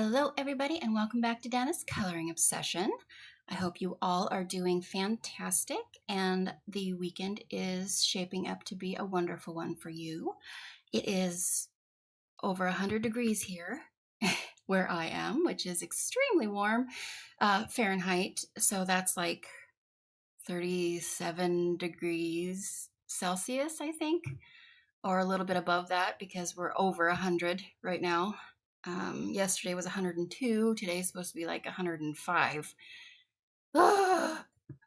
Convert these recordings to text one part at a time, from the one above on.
Hello everybody and welcome back to Dana's Coloring Obsession. I hope you all are doing fantastic and the weekend is shaping up to be a wonderful one for you. It is over 100 degrees here where I am, which is extremely warm Fahrenheit. So that's like 37 degrees Celsius, I think, or a little bit above that because we're over 100 right now. Yesterday was 102. Today's supposed to be like 105. But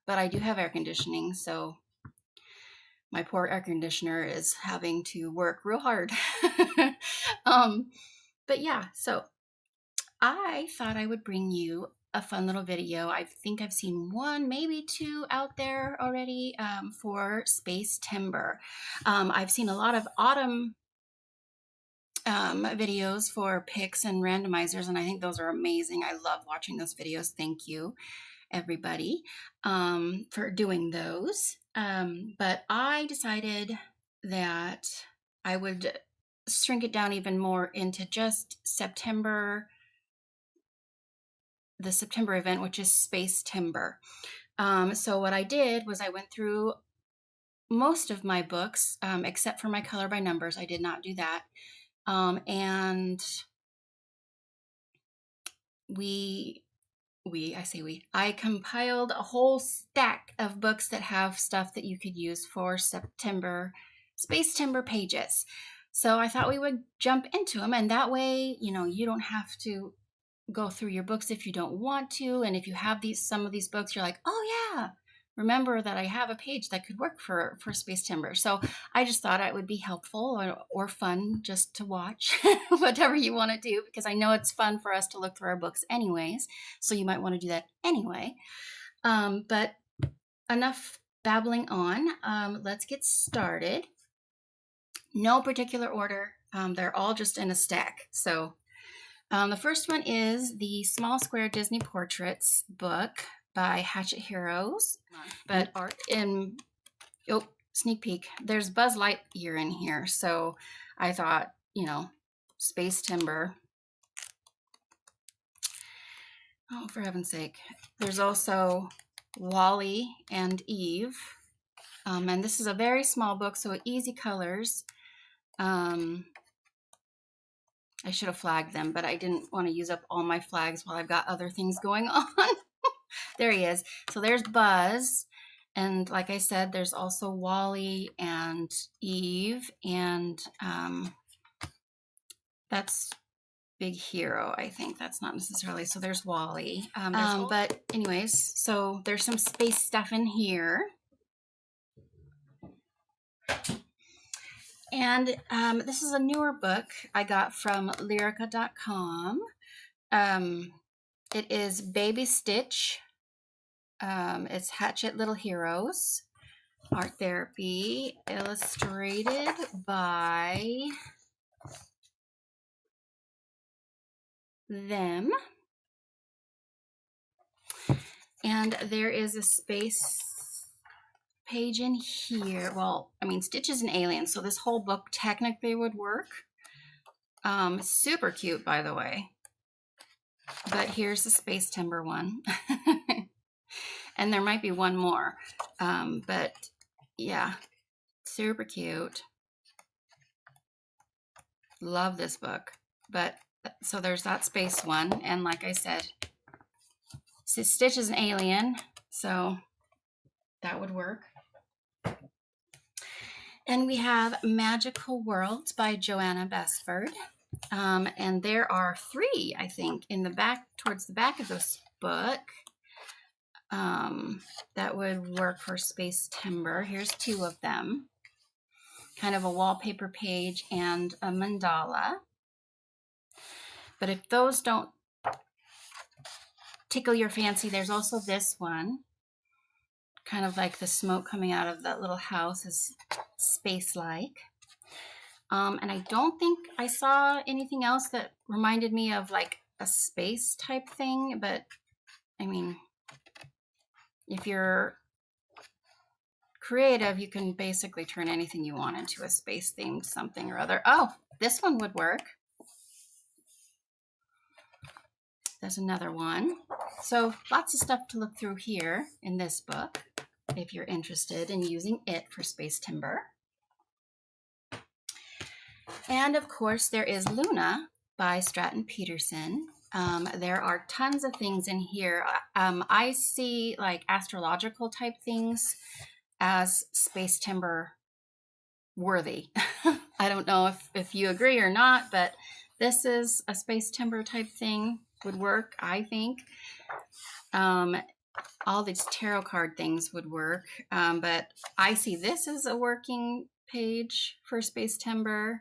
I do have air conditioning, so my poor air conditioner is having to work real hard. But yeah, so I thought I would bring you a fun little video. I think I've seen one, maybe two out there already for SPACEtember. I've seen a lot of autumn videos for picks and randomizers, and I think those are amazing. I love watching those videos. Thank you, everybody, for doing those. But I decided that I would shrink it down even more into just September, the September event, which is SPACEtember. So what I did was I went through most of my books, except for my color by numbers. I did not do that. And I compiled a whole stack of books that have stuff that you could use for SPACEtember pages. So I thought we would jump into them, and that way, you don't have to go through your books if you don't want to. And if you have some of these books, you're like, oh yeah, remember that I have a page that could work for SPACEtember. So I just thought it would be helpful or fun just to watch, whatever you want to do, because I know it's fun for us to look through our books anyways. So you might want to do that anyway. But enough babbling on. Let's get started. No particular order. They're all just in a stack. So the first one is the Small Square Disney Portraits book by Hatchet Heroes. But sneak peek, there's Buzz Lightyear in here. So I thought, SPACEtember. Oh, for heaven's sake. There's also Wally and Eve. And this is a very small book, so easy colors. I should have flagged them, but I didn't want to use up all my flags while I've got other things going on. There he is. So there's Buzz. And like I said, there's also Wally and Eve. And that's Big Hero, I think. That's not necessarily. So there's Wally. But anyways, so there's some space stuff in here. And this is a newer book I got from Lyrica.com. It is Baby Stitch. It's Hatchet Little Heroes. Art Therapy. Illustrated by them. And there is a space page in here. Well, I mean, Stitch is an alien, so this whole book technically would work. Super cute, by the way. But here's the SPACEtember one. And there might be one more. But yeah, super cute. Love this book. But so there's that space one. And like I said, Stitch is an alien, so that would work. And we have Magical Worlds by Joanna Besford. And there are 3, I think, in the back, towards the back of this book. That would work for SPACEtember. Here's 2 of them. Kind of a wallpaper page and a mandala. But if those don't tickle your fancy, there's also this one. Kind of like the smoke coming out of that little house is space-like. And I don't think I saw anything else that reminded me of like a space type thing, but I mean, if you're creative, you can basically turn anything you want into a space themed something or other. Oh, this one would work. there's another one. So lots of stuff to look through here in this book if you're interested in using it for SPACEtember. And of course, there is Luna by Stratton Peterson. There are tons of things in here. I see like astrological type things as SPACEtember worthy. I don't know if you agree or not, but this is a SPACEtember type thing, would work, I think. All these tarot card things would work, but I see this as a working page for SPACEtember.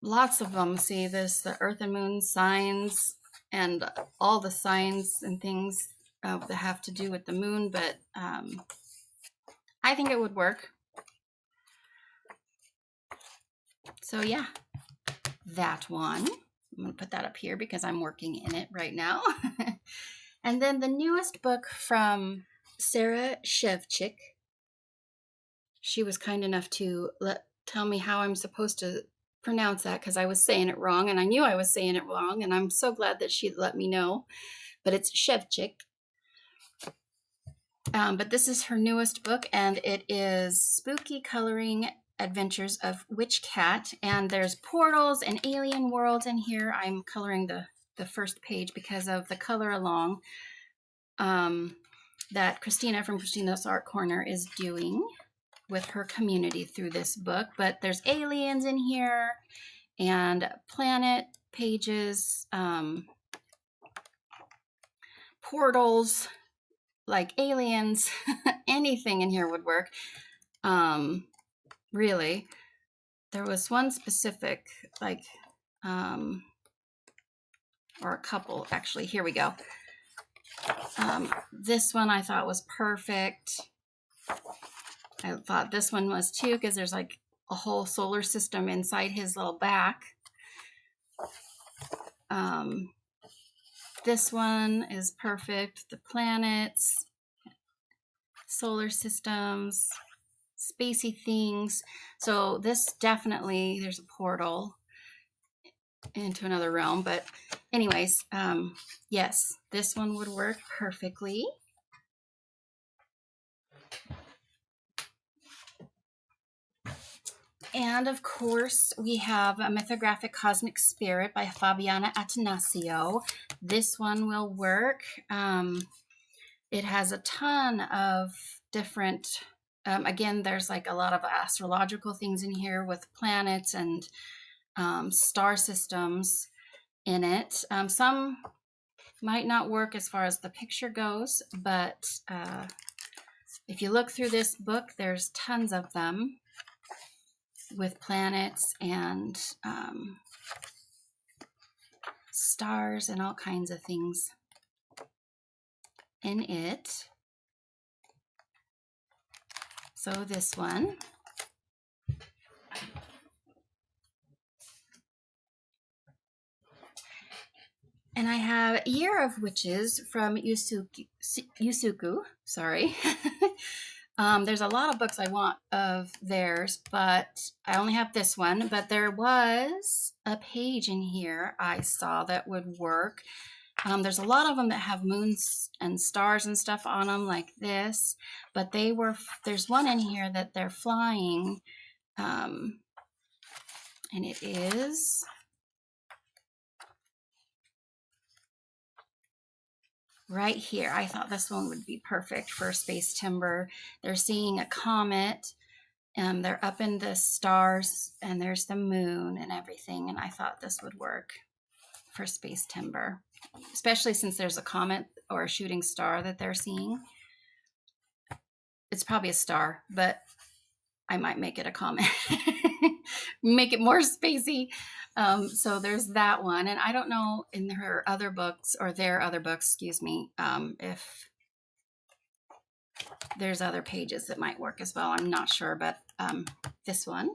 Lots of them see this, the Earth and Moon signs and all the signs and things that have to do with the moon, but I think it would work. So yeah, that one. I'm going to put that up here because I'm working in it right now. And then the newest book from Sarah Shevchik. She was kind enough to tell me how I'm supposed to pronounce that because I was saying it wrong, and I knew I was saying it wrong, and I'm so glad that she let me know. But it's Shevchik. But this is her newest book, and it is Spooky Coloring Adventures of Witch Cat, and there's portals and alien worlds in here. I'm coloring the first page because of the color along that Christina from Christina's Art Corner is doing with her community through this book. But there's aliens in here and planet pages, portals, like aliens. Anything in here would work. Really, there was one specific, like, or a couple actually. Here we go. This one I thought was perfect. I thought this one was too, because there's like a whole solar system inside his little back. This one is perfect. The planets, solar systems, spacey things. So this definitely, there's a portal into another realm. But anyways, yes, this one would work perfectly. And of course, we have A Mythographic Cosmic Spirit by Fabiana Atanasio. This one will work. It has a ton of different, again, there's like a lot of astrological things in here with planets and star systems in it. Some might not work as far as the picture goes, but if you look through this book, there's tons of them with planets and stars and all kinds of things in it. So this one. And I have Year of Witches from Yusuku, sorry. There's a lot of books I want of theirs, but I only have this one. But there was a page in here I saw that would work. There's a lot of them that have moons and stars and stuff on them like this, but there's one in here that they're flying, and it is right here. I thought this one would be perfect for SPACEtember. They're seeing a comet, and they're up in the stars, and there's the moon and everything, and I thought this would work for SPACEtember, especially since there's a comet or a shooting star that they're seeing. It's probably a star, but I might make it a comet. Make it more spacey. So there's that one. And I don't know in her other books, or their other books, excuse me, if there's other pages that might work as well. I'm not sure, but this one.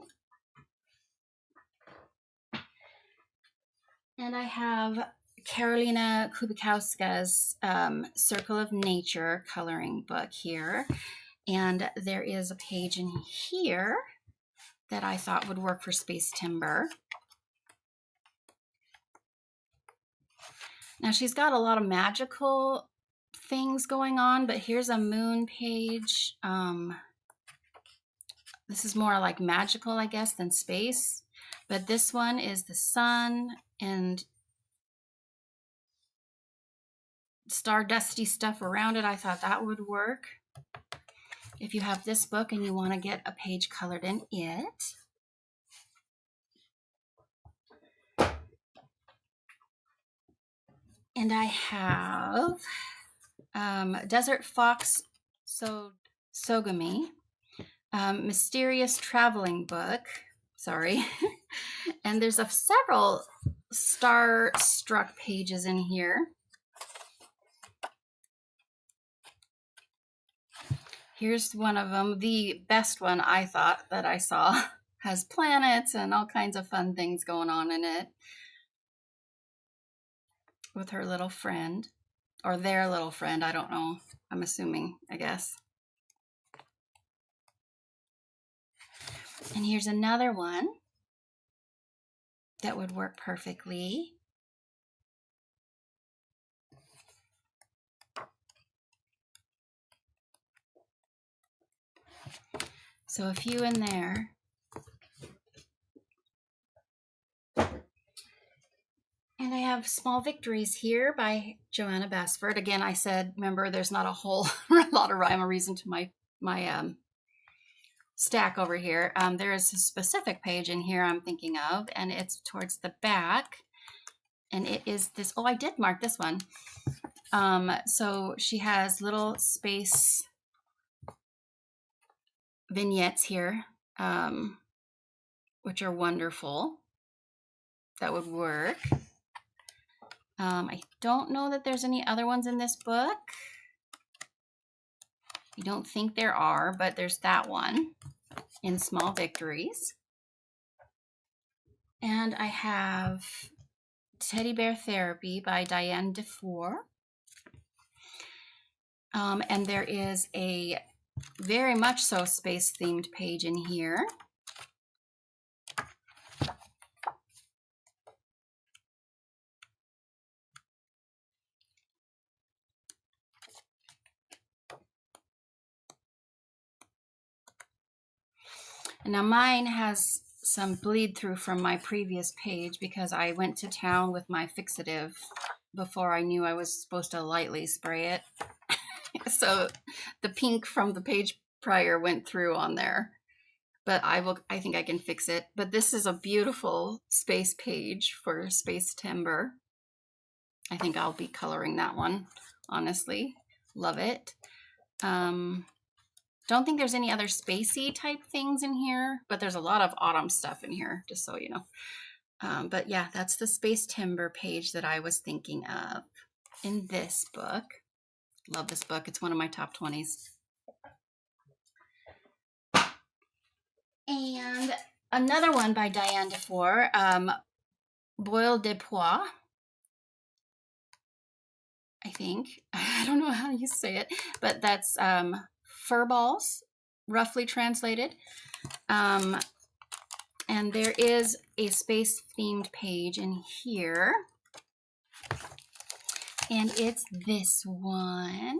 And I have Karolina Kubikowska's Circle of Nature coloring book here. And there is a page in here that I thought would work for SPACEtember. Now she's got a lot of magical things going on, but here's a moon page. This is more like magical, I guess, than space. But this one is the sun and stardusty stuff around it. I thought that would work. If you have this book and you want to get a page colored in it. And I have Desert Fox Sogami, Mysterious Traveling Book. Sorry. And there's several star-struck pages in here. Here's one of them, the best one I thought that I saw. Has planets and all kinds of fun things going on in it. With her little friend, or their little friend, I don't know. I'm assuming, I guess. And here's another one that would work perfectly. So a few in there. And I have Small Victories here by Joanna Basford. Again, I said, remember, there's not a whole lot of rhyme or reason to my stack over here. There is a specific page in here I'm thinking of, and it's towards the back. And it is this, oh, I did mark this one. So she has little space vignettes here, which are wonderful. That would work. I don't know that there's any other ones in this book. I don't think there are, but there's that one in Small Victories. And I have Teddy Bear Therapy by Diane DeFore. And there is a very much so space-themed page in here. And now mine has some bleed through from my previous page because I went to town with my fixative before I knew I was supposed to lightly spray it. So the pink from the page prior went through on there, but I think I can fix it. But this is a beautiful space page for SPACEtember. I think I'll be coloring that one, honestly. Love it. Don't think there's any other spacey type things in here, but there's a lot of autumn stuff in here, just so you know. But yeah, that's the SPACEtember page that I was thinking of in this book. Love this book. It's one of my top 20s. And another one by Diane DeFore, Boile de Pois, I think. I don't know how you say it, but that's fur balls, roughly translated. And there is a space-themed page in here. And it's this one.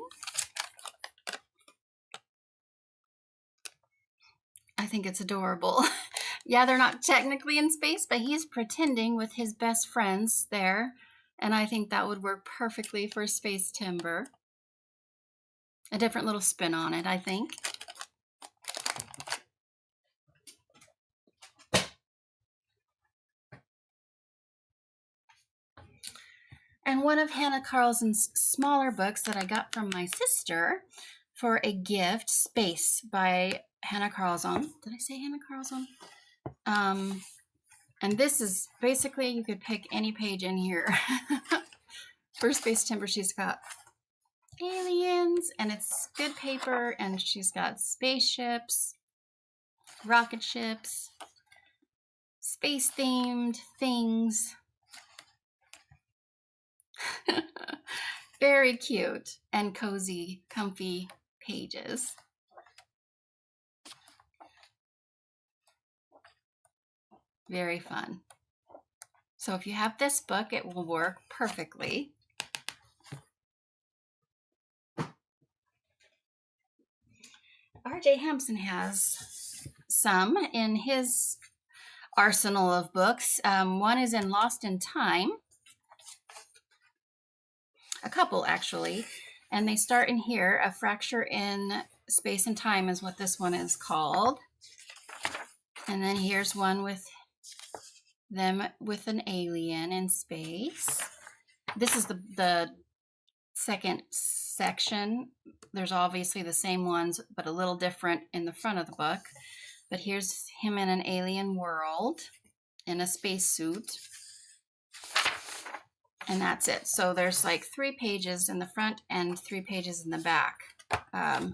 I think it's adorable. Yeah, they're not technically in space, but he's pretending with his best friends there. And I think that would work perfectly for SPACEtember. A different little spin on it, I think. And one of Hannah Carlson's smaller books that I got from my sister for a gift, Space by Hannah Carlson. Did I say Hannah Carlson? And this is basically, you could pick any page in here. For SPACEtember, she's got aliens, and it's good paper, and she's got spaceships, rocket ships, space-themed things. Very cute and cozy, comfy pages. Very fun. So if you have this book, it will work perfectly. R.J. Hampson has some in his arsenal of books. One is in Lost in Time, a couple actually, and they start in here. A Fracture in Space and Time is what this one is called. And then here's one with them with an alien in space. This is the second section. There's obviously the same ones, but a little different in the front of the book. But here's him in an alien world in a spacesuit. And that's it. So there's like 3 pages in the front and 3 pages in the back.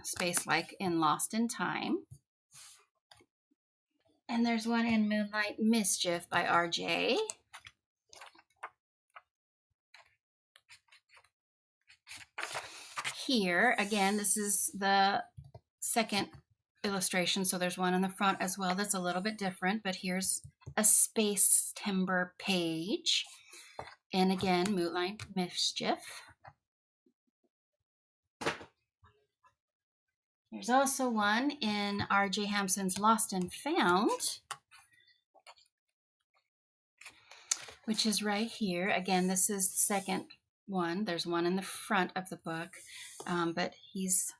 Space like in Lost in Time. And there's one in Moonlight Mischief by R.J. Here, again, this is the second illustration, so there's one in the front as well that's a little bit different, but here's a SPACEtember page. And again, Moonlight Mischief. There's also one in R.J. Hampson's Lost and Found, which is right here. Again, this is the second one. There's one in the front of the book, but he's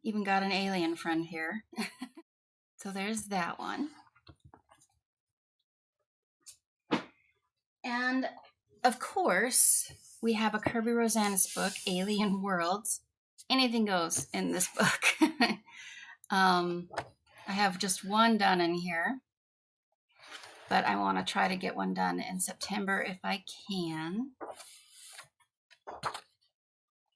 even got an alien friend here. So there's that one. And of course, we have a Kirby Rosanis book, Alien Worlds. Anything goes in this book. I have just one done in here, but I want to try to get one done in September if I can.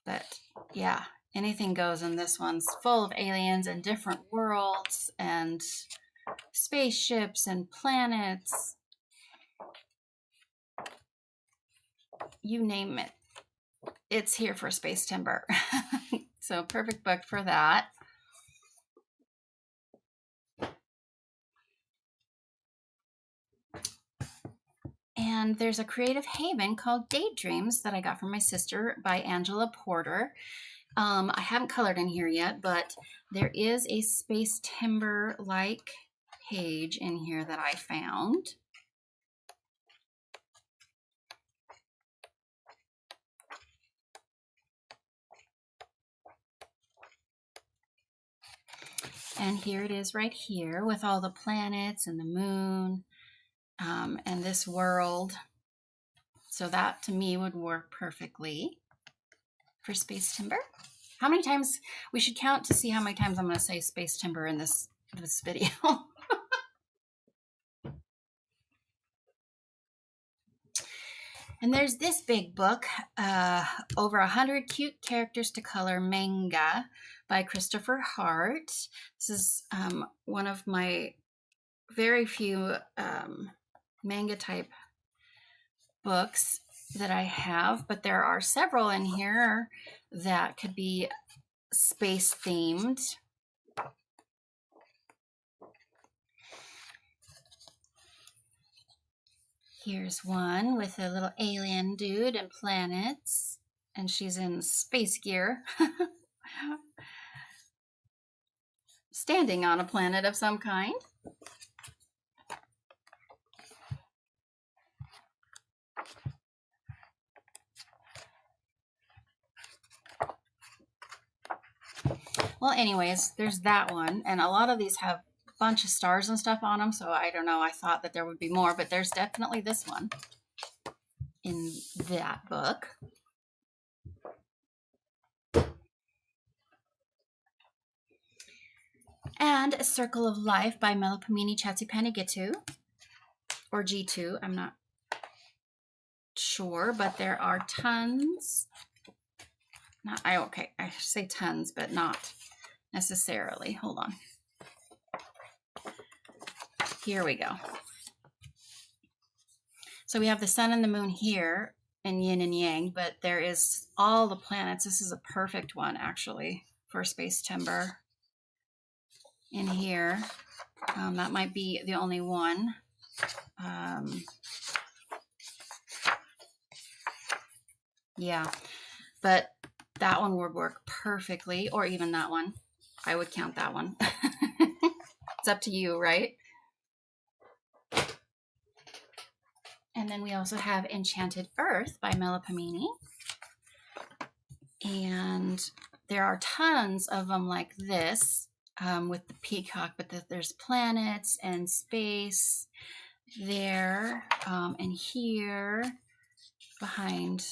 But yeah, anything goes in this one's full of aliens and different worlds and spaceships and planets. You name it. It's here for SPACEtember. So perfect book for that. And there's a creative haven called Daydreams that I got from my sister by Angela Porter. I haven't colored in here yet, but there is a SPACEtember-like page in here that I found. And here it is right here with all the planets and the moon and this world. So that to me would work perfectly for SPACEtember. How many times, we should count to see how many times I'm going to say SPACEtember in this video. And there's this big book, over 100 cute characters to color manga by Christopher Hart. This is one of my very few manga type books that I have, but there are several in here that could be space themed. Here's one with a little alien dude and planets, and she's in space gear. Standing on a planet of some kind. Well, anyways, there's that one, and a lot of these have a bunch of stars and stuff on them, so I don't know, I thought that there would be more, but there's definitely this one in that book. And A Circle of Life by Melopomene Chatzipanegitu, or G2, I'm not sure, but there are tons. I say tons, but not necessarily. Hold on. Here we go. So we have the sun and the moon here in yin and yang, but there is all the planets. This is a perfect one, actually, for SPACEtember in here. That might be the only one. Yeah, but that one would work perfectly, or even that one. I would count that one. It's up to you, right? And then we also have Enchanted Earth by Melipomene. And there are tons of them like this with the peacock, but there's planets and space there and here behind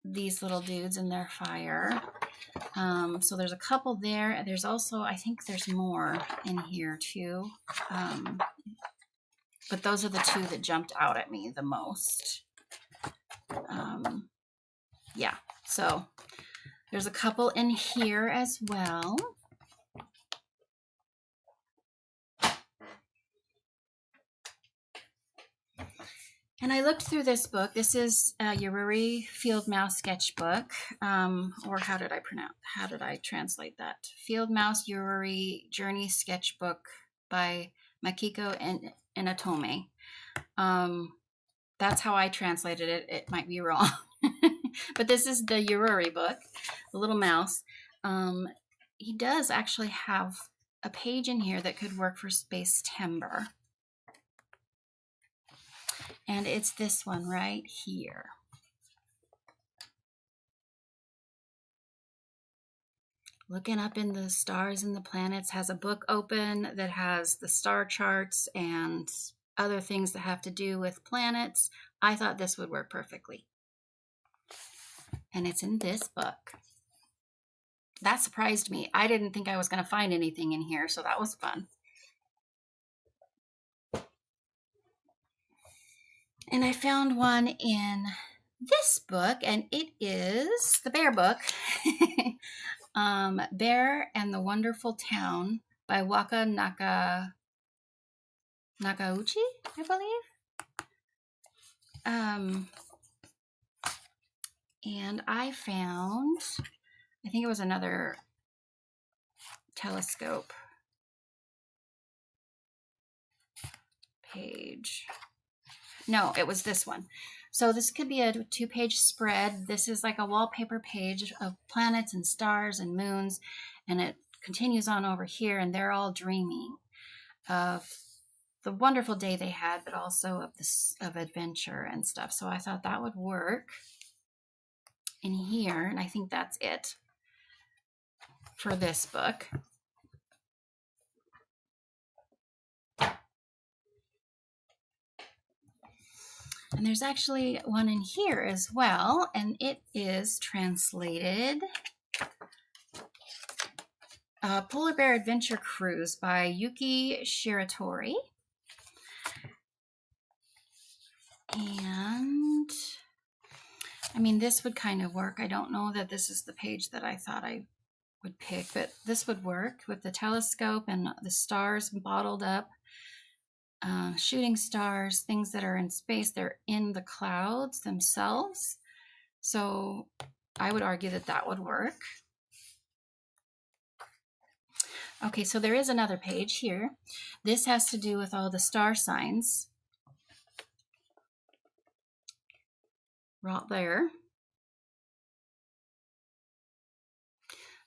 these little dudes in their fire. So there's a couple there. There's also, I think there's more in here too. But those are the two that jumped out at me the most. Yeah, so there's a couple in here as well. And I looked through this book. This is Yururi Field Mouse Sketchbook, or how did I translate that? Field Mouse Yururi Journey Sketchbook by Makiko and Inatome. That's how I translated it. It might be wrong. But this is the Yururi book, the little mouse. He does actually have a page in here that could work for SPACEtember. And it's this one right here. Looking up in the stars and the planets, has a book open that has the star charts and other things that have to do with planets. I thought this would work perfectly. And it's in this book. That surprised me. I didn't think I was going to find anything in here, so that was fun. And I found one in this book, and it is the Bear book. Bear and the Wonderful Town by Waka Nakauchi, I believe. And I found, I think it was another telescope page. No, it was this one. So this could be a 2-page spread. This is like a wallpaper page of planets and stars and moons, and it continues on over here, and they're all dreaming of the wonderful day they had, but also of adventure and stuff. So I thought that would work in here, and I think that's it for this book. And there's actually one in here as well, and it is translated Polar Bear Adventure Cruise by Yuki Shiratori. And I mean, this would kind of work. I don't know that this is the page that I thought I would pick, but this would work with the telescope and the stars bottled up. Shooting stars, things that are in space, they're in the clouds themselves. So I would argue that that would work. Okay, so there is another page here. This has to do with all the star signs. Right there.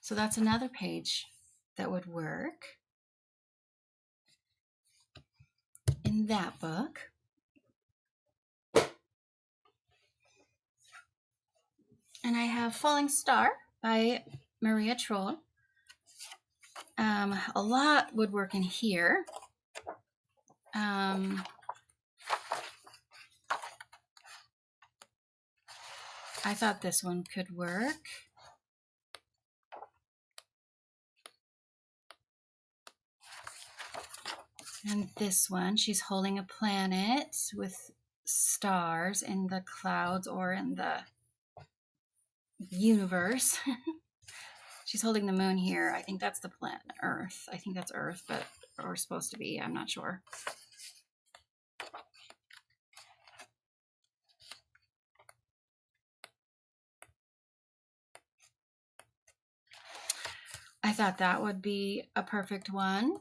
So that's another page that would work in that book. And I have Falling Star by Maria Troll. A lot would work in here. I thought this one could work. And this one, she's holding a planet with stars in the clouds or in the universe. She's holding the moon here. I think that's the planet Earth. I think that's Earth, but or supposed to be. I'm not sure. I thought that would be a perfect one.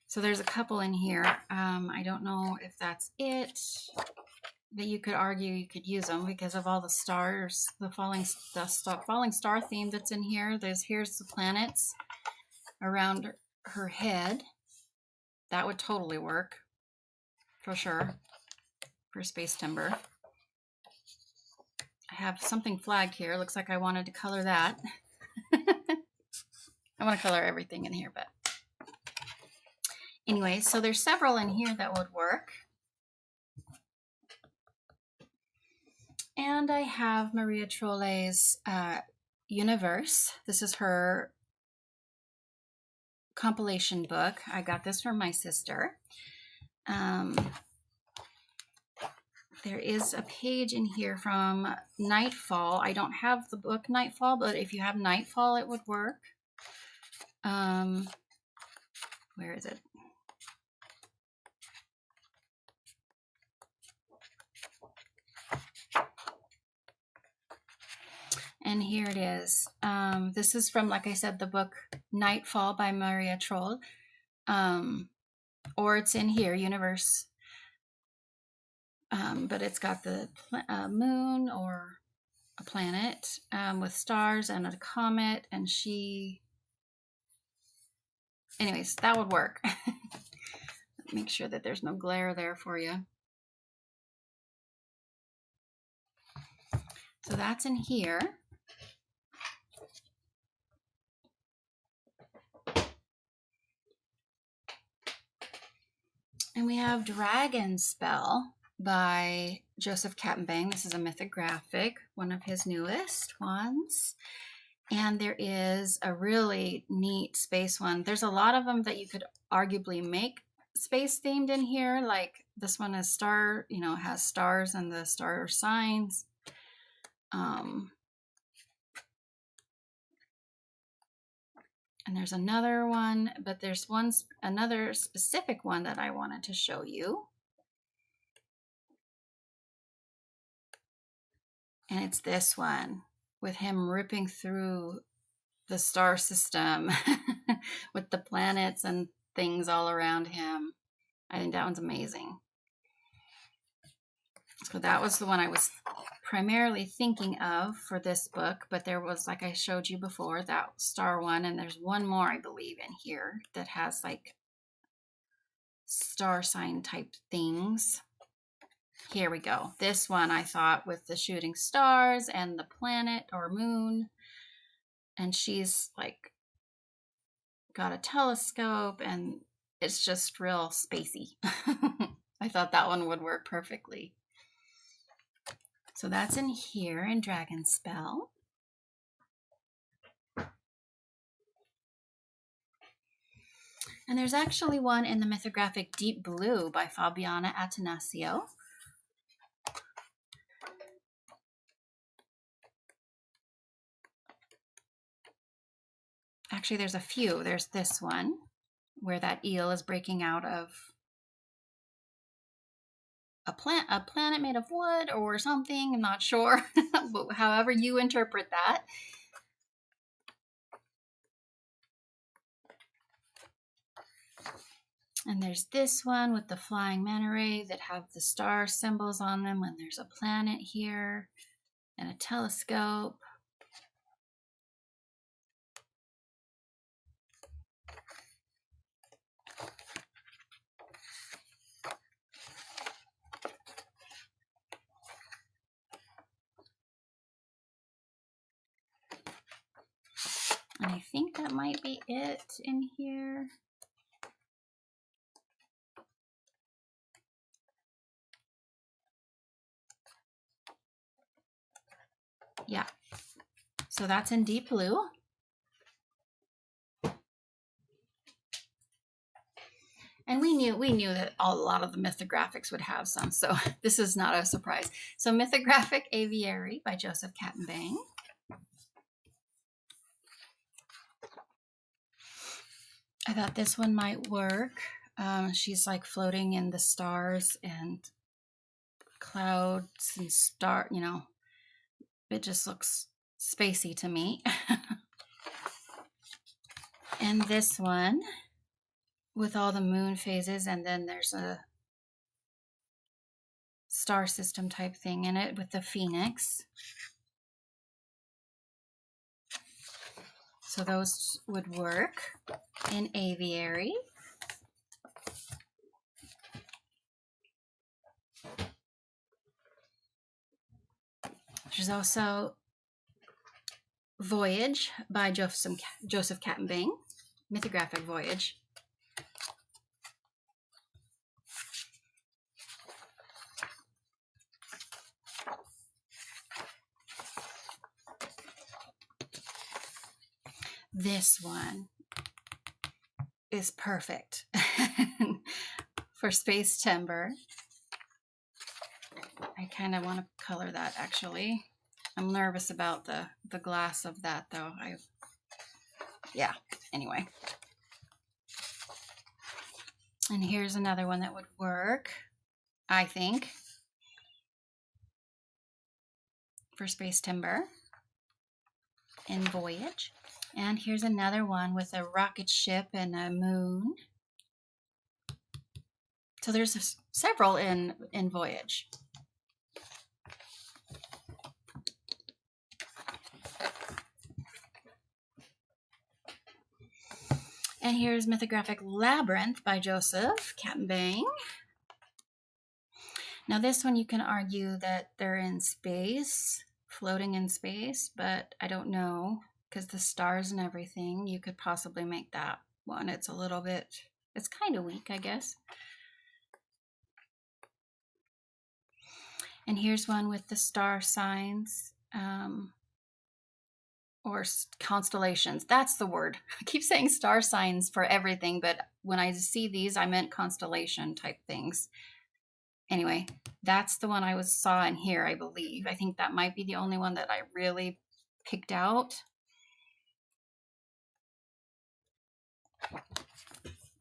So there's a couple in here. I don't know if that's it. That you could argue you could use them because of all the stars, the falling star theme that's in here. Here's the planets around her head. That would totally work for sure for SPACEtember. I have something flagged here. Looks like I wanted to color that. I want to color everything in here, but anyway, so there's several in here that would work. And I have Maria Trolle's Universe. This is her compilation book. I got this from my sister. There is a page in here from Nightfall. I don't have the book Nightfall, but if you have Nightfall, it would work. Where is it? And here it is. This is from, like I said, the book Nightfall by Maria Troll. Or it's in here, Universe. But it's got the moon or a planet with stars and a comet, and anyways, that would work. Make sure that there's no glare there for you. So that's in here. And we have Dragon Spell by Joseph Kattenbang. This is a mythographic, one of his newest ones. And there is a really neat space one. There's a lot of them that you could arguably make space themed in here. Like this one is star, has stars and the star signs. And there's another one, but there's another specific one that I wanted to show you. And it's this one with him ripping through the star system with the planets and things all around him. I think that one's amazing. So that was the one I was primarily thinking of for this book, but there was, like I showed you before, that star one, and there's one more, I believe, in here that has like star sign type things. Here we go. This one I thought with the shooting stars and the planet or moon, and she's like got a telescope, and it's just real spacey. I thought that one would work perfectly. So that's in here in Dragon Spell. And there's actually one in the mythographic Deep Blue by Fabiana Attanasio. Actually, there's a few. There's this one where that eel is breaking out of a planet made of wood or something. I'm not sure, but however you interpret that. And there's this one with the flying manta ray that have the star symbols on them when there's a planet here and a telescope. And I think that might be it in here. Yeah. So that's in Deep Blue. And we knew that a lot of the mythographics would have some, so this is not a surprise. So Mythographic Aviary by Joseph Kattenbang. I thought this one might work. She's like floating in the stars and clouds and it just looks spacey to me. And this one with all the moon phases, and then there's a star system type thing in it with the phoenix. So those would work in aviary. There's also Voyage by Joseph Kattenbang, mythographic voyage. This one is perfect for SPACEtember. I kind of want to color that actually. I'm nervous about the glass of that though. Yeah, anyway. And here's another one that would work, I think, for SPACEtember in Voyage. And here's another one with a rocket ship and a moon. So there's several in Voyage. And here's Mythographic Labyrinth by Joseph Kattenbang. Now this one you can argue that they're in space, floating in space, but I don't know, because the stars and everything, you could possibly make that one. It's a little bit, it's kind of weak, I guess. And here's one with the star signs, or constellations. That's the word. I keep saying star signs for everything, but when I see these, I meant constellation type things. Anyway, that's the one I saw in here, I believe. I think that might be the only one that I really picked out.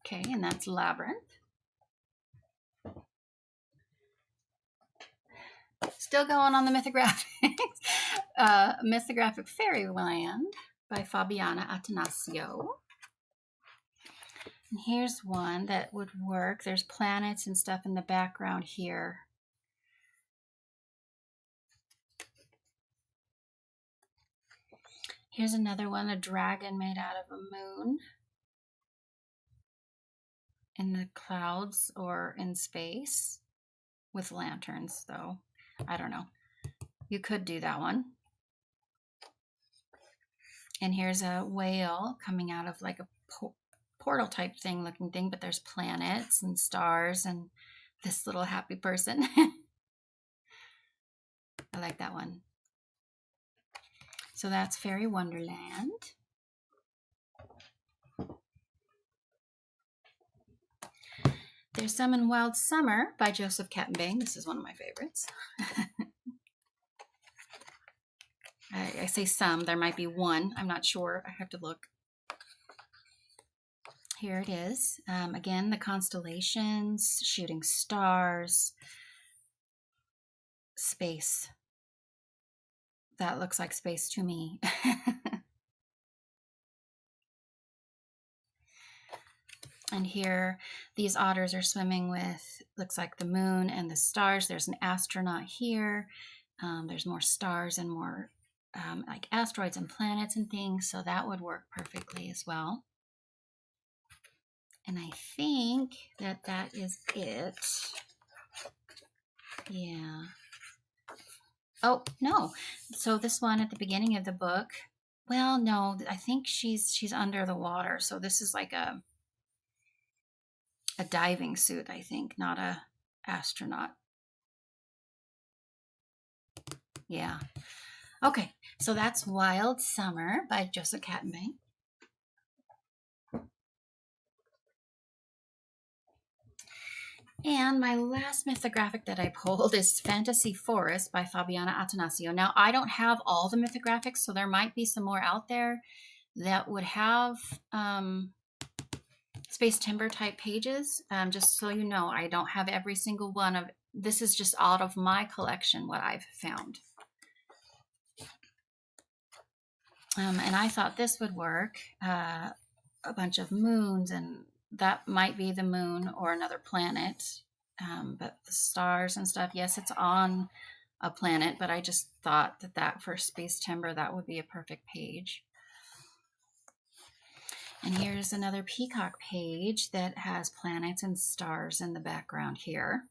Okay, and that's Labyrinth. Still going on the mythographics. Mythographic Fairyland by Fabiana Attanasio. And here's one that would work. There's planets and stuff in the background here. Here's another one, a dragon made out of a moon in the clouds or in space with lanterns, though. I don't know. You could do that one. And here's a whale coming out of like a portal type thing looking thing, but there's planets and stars and this little happy person. I like that one. So that's Fairy Wonderland. There's some in Wild Summer by Joseph Kattenbang. This is one of my favorites. I say some, there might be one. I'm not sure. I have to look. Here it is. Again, the constellations, shooting stars, space. That looks like space to me. And here, these otters are swimming with, looks like the moon and the stars. There's an astronaut here. There's more stars and more like asteroids and planets and things. So that would work perfectly as well. And I think that that is it. Yeah. Oh, no. So this one at the beginning of the book, well, no, I think she's under the water. So this is like a diving suit, I think, not a astronaut. Yeah. Okay, so that's Wild Summer by Joseph Kattenbang. And my last mythographic that I pulled is Fantasy Forest by Fabiana Attanasio. Now, I don't have all the mythographics, so there might be some more out there that would have SPACEtember type pages. Just so you know, I don't have every single one of, this is just out of my collection what I've found. And I thought this would work. A bunch of moons and that might be the moon or another planet. But the stars and stuff, yes, it's on a planet, but I just thought that for SPACEtember, that would be a perfect page. And here's another peacock page that has planets and stars in the background here.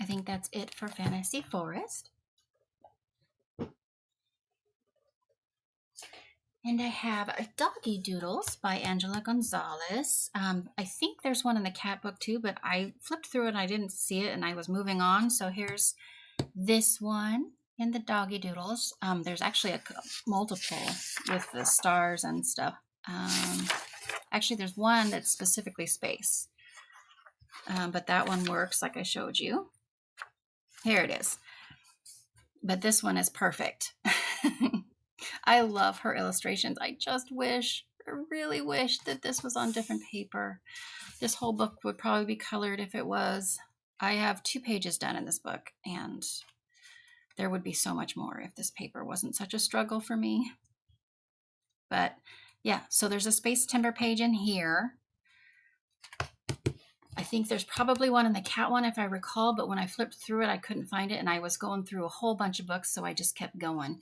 I think that's it for Fantasy Forest. And I have Doggy Doodles by Angela Gonzalez. I think there's one in the cat book too, but I flipped through it and I didn't see it and I was moving on. So here's this one in the Doggy Doodles. There's actually a multiple with the stars and stuff. Actually, there's one that's specifically space. But that one works like I showed you. Here it is. But this one is perfect. I love her illustrations. I really wish that this was on different paper. This whole book would probably be colored if it was. I have 2 pages done in this book, and there would be so much more if this paper wasn't such a struggle for me. But yeah, so there's a SPACEtember page in here. I think there's probably one in the cat one if I recall, but when I flipped through it, I couldn't find it, and I was going through a whole bunch of books, so I just kept going.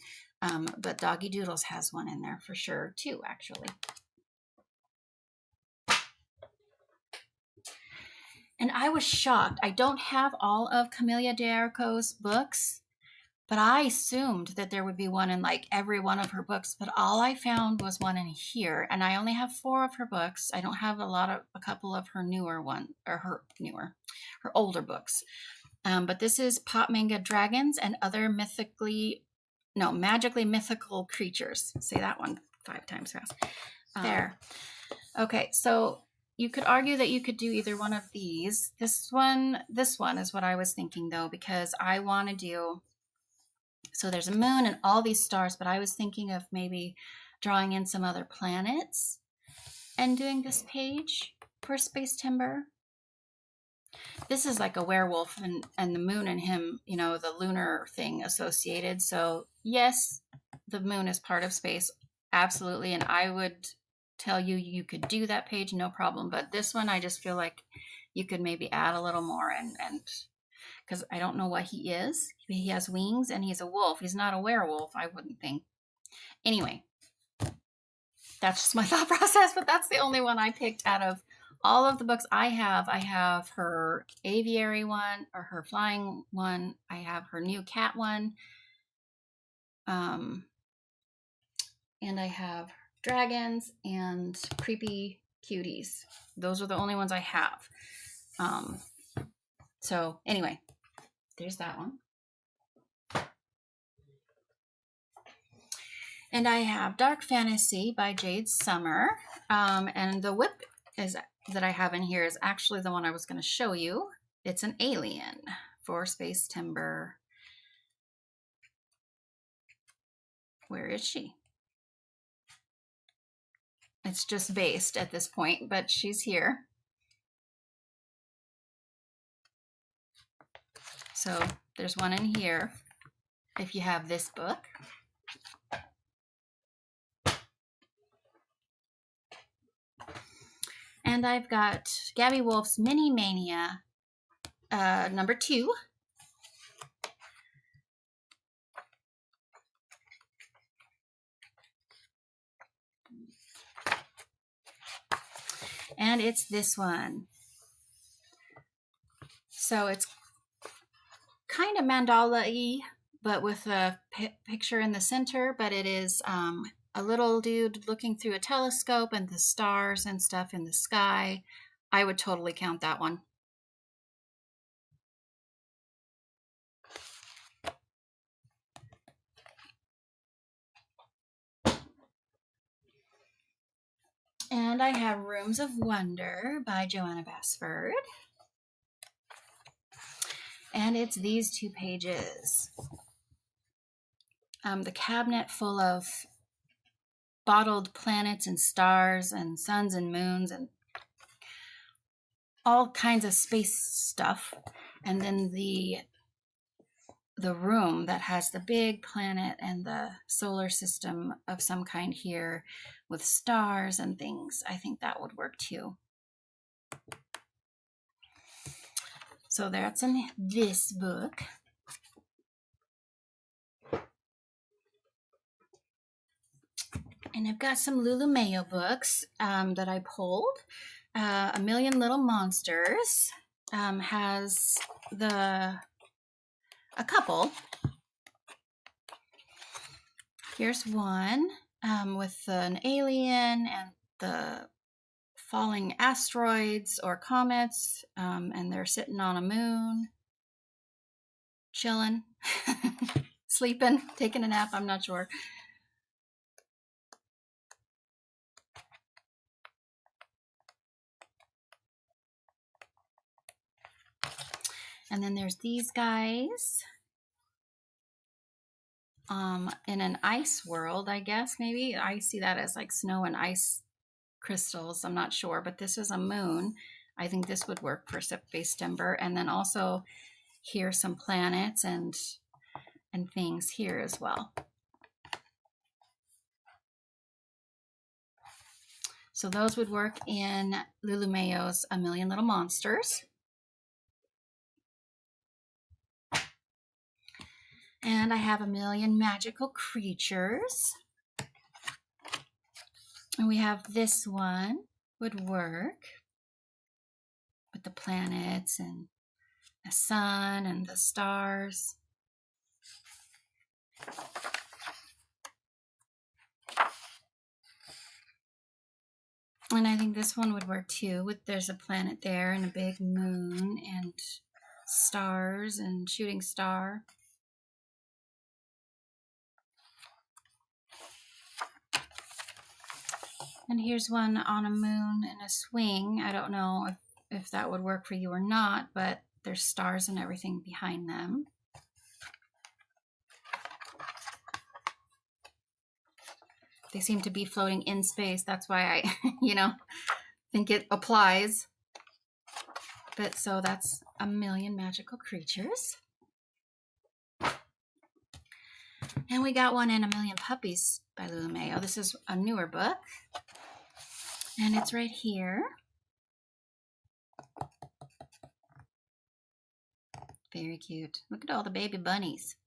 But Doggy Doodles has one in there for sure too, actually. And I was shocked. I don't have all of Camelia D'Arco's books, but I assumed that there would be one in like every one of her books, but all I found was one in here. And I only have 4 of her books. I don't have a couple of her newer one, or her older books. But this is Pop Manga Dragons and Other Magically Mythical Creatures. Say that one 5 times fast. There. Okay, so you could argue that you could do either one of these. This one is what I was thinking though, because I want to do, so there's a moon and all these stars, but I was thinking of maybe drawing in some other planets and doing this page for SPACEtember. This is like a werewolf and the moon and him, the lunar thing associated. So yes, the moon is part of space, absolutely. And I would tell you could do that page, no problem. But this one, I just feel like you could maybe add a little more, and because I don't know what he is. He has wings and he's a wolf. He's not a werewolf, I wouldn't think. Anyway, that's just my thought process, but that's the only one I picked out of all of the books I have. I have her aviary one, or her flying one. I have her new cat one. And I have dragons and creepy cuties. Those are the only ones I have. So anyway, there's that one. And I have Dark Fantasy by Jade Summer. And the whip that I have in here is actually the one I was going to show you. It's an alien for SPACEtember. Where is she? It's just based at this point, but she's here. So there's one in here if you have this book. And I've got Gabby Wolf's Mini Mania number 2. And it's this one. So it's kind of mandala-y, but with a picture in the center, but it is a little dude looking through a telescope and the stars and stuff in the sky. I would totally count that one. And I have Rooms of Wonder by Joanna Basford. And it's these 2 pages. The cabinet full of bottled planets and stars and suns and moons and all kinds of space stuff. And then the the room that has the big planet and the solar system of some kind here with stars and things. I think that would work too. So that's in this book. And I've got some Lulu Mayo books that I pulled. A Million Little Monsters has a couple. Here's one with an alien and the falling asteroids or comets, and they're sitting on a moon, chilling, sleeping, taking a nap, I'm not sure. And then there's these guys in an ice world, I guess, maybe. I see that as like snow and ice crystals, I'm not sure, but this is a moon. I think this would work for SPACEtember. And then also here's some planets and things here as well. So those would work in Lulu Mayo's A Million Little Monsters. And I have A Million Magical Creatures. And we have this one would work with the planets and the sun and the stars. And I think this one would work too. There's a planet there and a big moon and stars and shooting star. And here's one on a moon and a swing. I don't know if that would work for you or not, but there's stars and everything behind them. They seem to be floating in space. That's why I, think it applies. But so that's A Million Magical Creatures. And we got one in A Million Puppies by Lulu Mayo. This is a newer book. And it's right here. Very cute. Look at all the baby bunnies.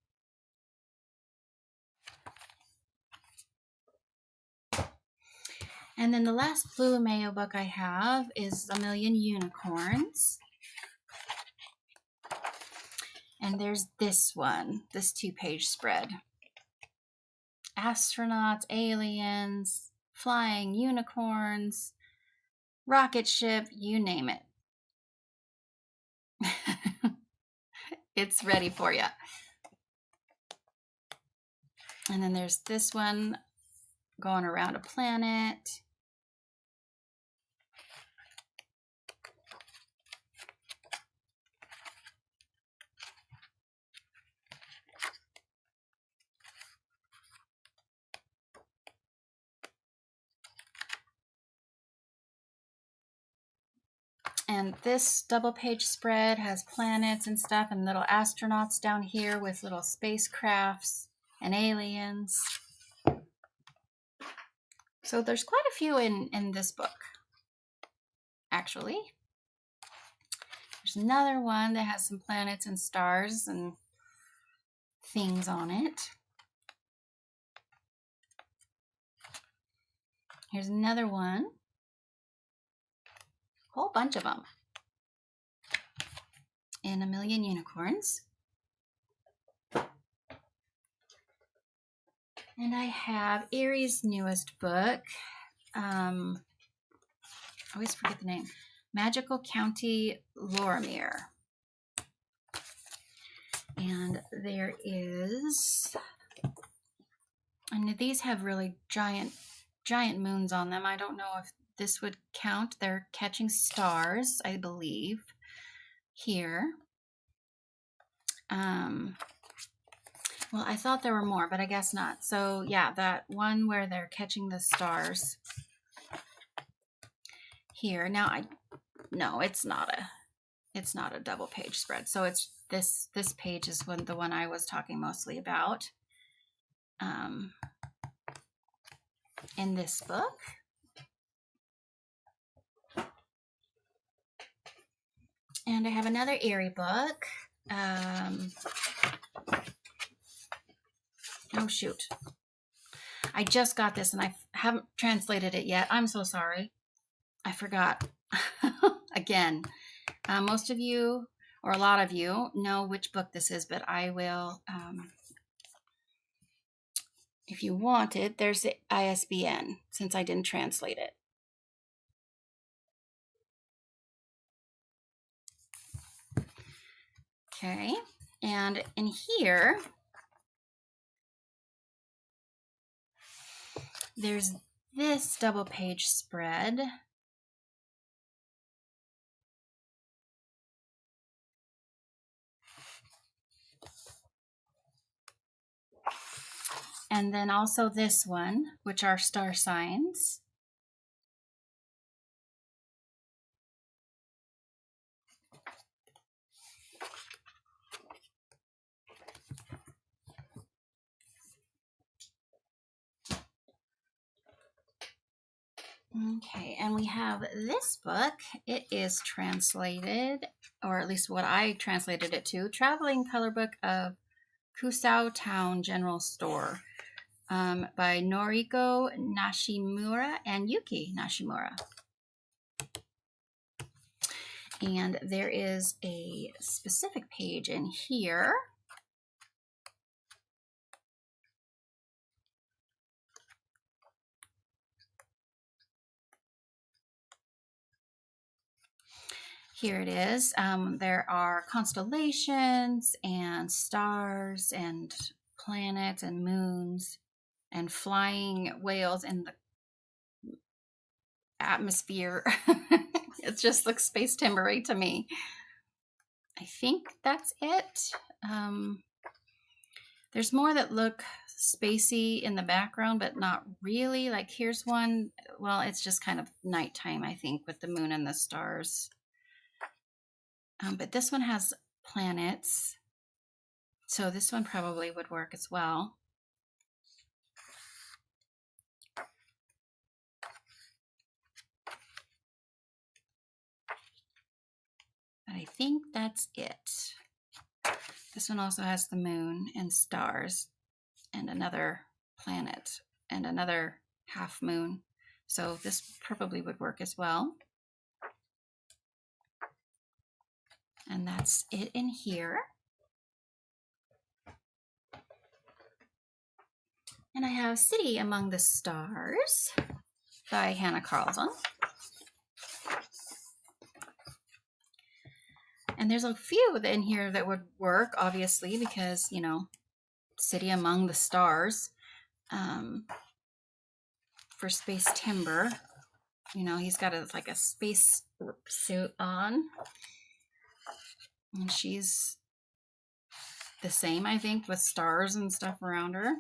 And then the last Lulu Mayo book I have is A Million Unicorns. And there's this one, this 2-page spread. Astronauts, aliens, flying unicorns, rocket ship, you name it. It's ready for you. And then there's this one going around a planet. And this double-page spread has planets and stuff and little astronauts down here with little spacecrafts and aliens. So there's quite a few in this book, actually. There's another one that has some planets and stars and things on it. Here's another one. A whole bunch of them. And A Million Unicorns. And I have Erie's newest book. I always forget the name. Magical County Lorimere. And there is, and these have really giant moons on them. I don't know if this would count. They're catching stars, I believe, here. Well, I thought there were more, but I guess not. So yeah, that one where they're catching the stars here. Now no, it's not it's not a double page spread. So it's this page is the one I was talking mostly about in this book. And I have another Erie book. Oh shoot. I just got this and I haven't translated it yet. I'm so sorry. I forgot. Again, most of you, or a lot of you, know which book this is, but I will, if you want it, there's the ISBN, since I didn't translate it. Okay, and in here, there's this double page spread. And then also this one, which are star signs. Okay, and we have this book. It is translated, or at least what I translated it to, Traveling Color Book of Kusao Town General Store by Noriko Nishimura and Yuki Nishimura. And there is a specific page in here. Here it is. There are constellations and stars and planets and moons and flying whales in the atmosphere. It just looks SPACEtember to me. I think that's it. There's more that look spacey in the background, but not really. Like here's one. Well, it's just kind of nighttime, I think, with the moon and the stars. But this one has planets, so this one probably would work as well. But I think that's it. This one also has the moon and stars and another planet and another half moon. So this probably would work as well. And that's it in here. And I have City Among the Stars by Hannah Carlson. And there's a few in here that would work, obviously, because, you know, City Among the Stars. For SPACEtember, you know, he's got like a space suit on. And she's the same, I think, with stars and stuff around her.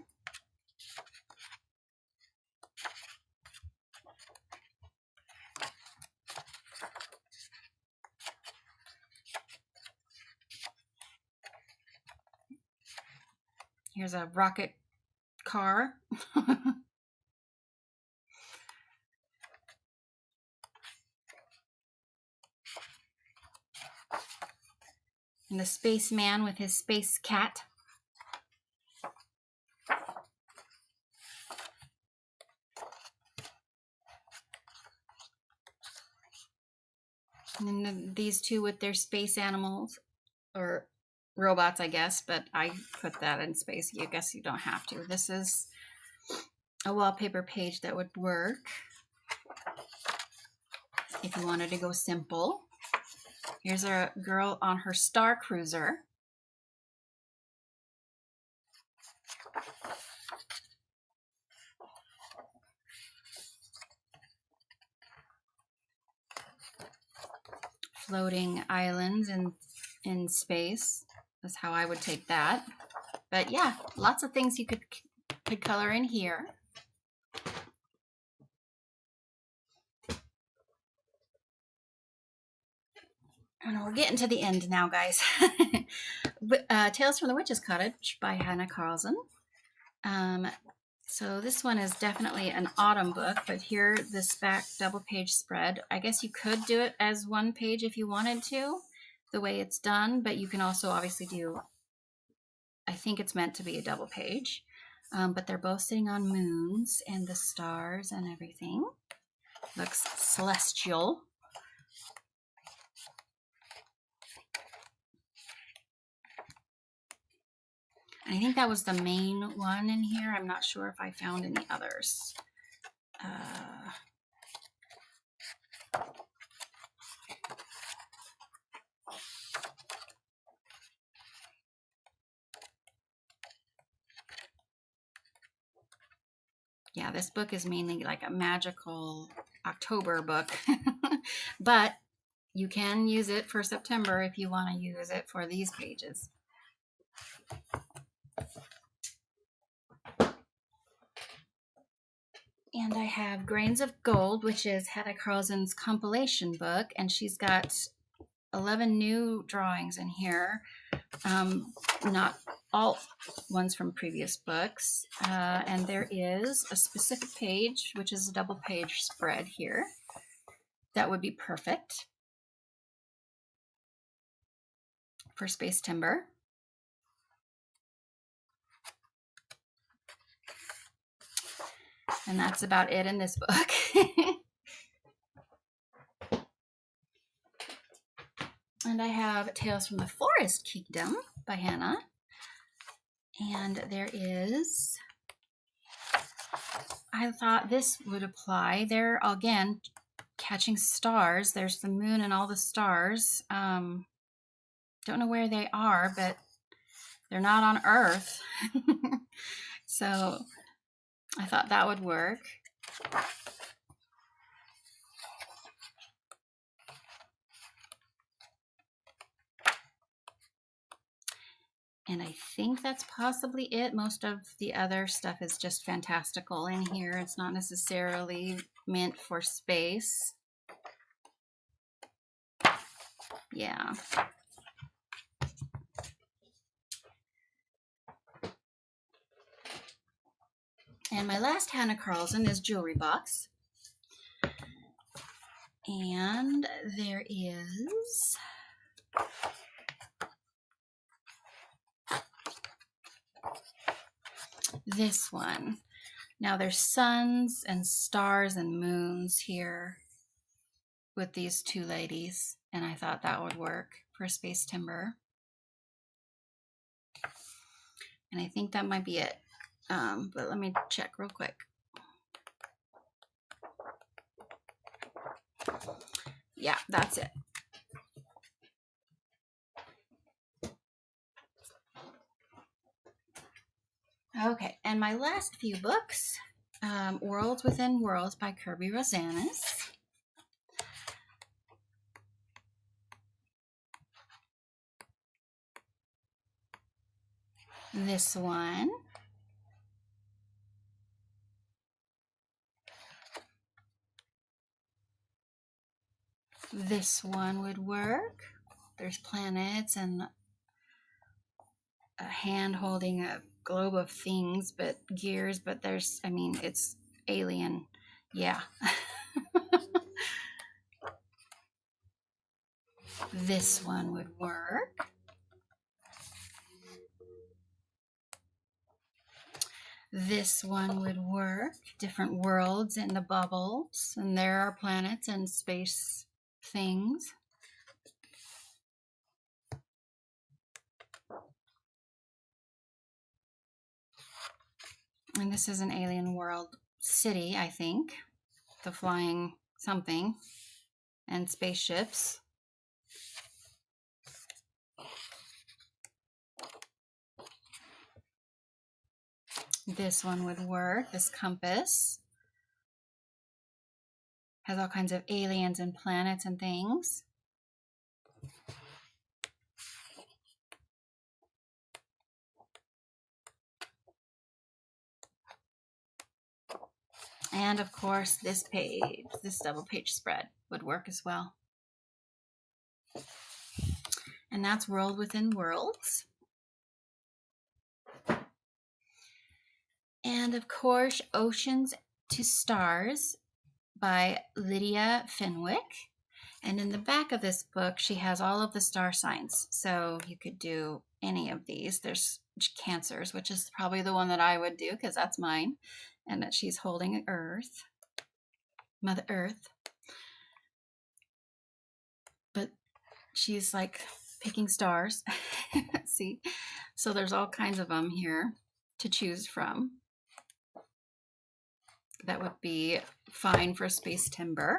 Here's a rocket car. And the spaceman with his space cat. And then these two with their space animals, or robots, I guess, but I put that in space. I guess you don't have to. This is a wallpaper page that would work if you wanted to go simple. Here's a girl on her star cruiser. Floating islands in space. That's how I would take that. But yeah, lots of things you could color in here. And we're getting to the end now, guys. Tales from the Witch's Cottage by Hannah Carlson. So this one is definitely an autumn book, but here, this back double page spread, I guess you could do it as one page if you wanted to, the way it's done, but you can also obviously do, I think it's meant to be a double page, but they're both sitting on moons and the stars and everything. Looks celestial. I think that was the main one in here. I'm not sure if I found any others. Yeah, this book is mainly like a magical October book, but you can use it for September if you want to use it for these pages. And I have Grains of Gold, which is Hannah Carlson's compilation book, and she's got 11 new drawings in here. Not all ones from previous books. And there is a specific page, which is a double page spread here. That would be perfect for SPACEtember. And that's about it in this book. And I have Tales from the Forest Kingdom by Hannah. And there is, I thought this would apply. There, again, catching stars. There's the moon and all the stars. Don't know where they are, but they're not on Earth. So I thought that would work. And I think that's possibly it. Most of the other stuff is just fantastical in here. It's not necessarily meant for space. Yeah. And my last Hannah Carlson is Jewelry Box. And there is this one. Now there's suns and stars and moons here with these two ladies, and I thought that would work for SPACEtember. And I think that might be it. But let me check real quick. Yeah, that's it. Okay, and my last few books, Worlds Within Worlds by Kirby Rosanis. This one. This one would work. There's planets and a hand holding a globe of things, but gears, but there's, I mean, it's alien. Yeah. This one would work. This one would work. Different worlds in the bubbles, and there are planets and space things. And this is an alien world city, I think. The flying something and spaceships. This one would work. This compass has all kinds of aliens and planets and things. And of course, this page, this double page spread would work as well. and that's World Within Worlds. And of course, Oceans to Stars by Lydia Fenwick. And in the back of this book, she has all of the star signs. So you could do any of these. There's Cancers, which is probably the one that I would do because that's mine. And that she's holding Earth, Mother Earth. But she's like picking stars. See? So there's all kinds of them here to choose from. That would be fine for SPACEtember.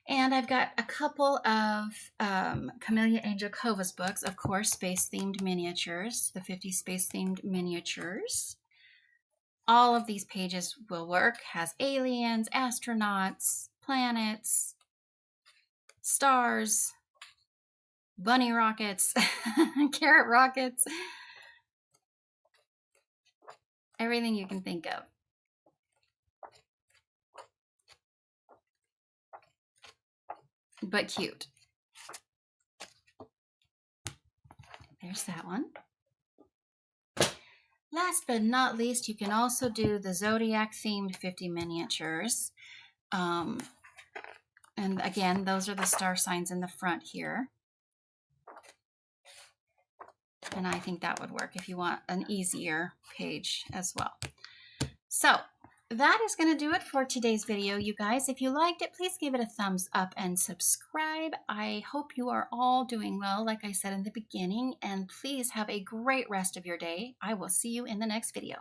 And I've got a couple of Camellia Angelkova's books, of course, space-themed miniatures, the 50 space-themed miniatures. All of these pages will work, has aliens, astronauts, planets, stars, bunny rockets, carrot rockets, everything you can think of. But cute. There's that one. Last but not least, you can also do the Zodiac themed 50 miniatures. And again, those are the star signs in the front here. And I think that would work if you want an easier page as well. So that is going to do it for today's video, you guys. If you liked it, please give it a thumbs up and subscribe. I hope you are all doing well, like I said in the beginning, and please have a great rest of your day. I will see you in the next video.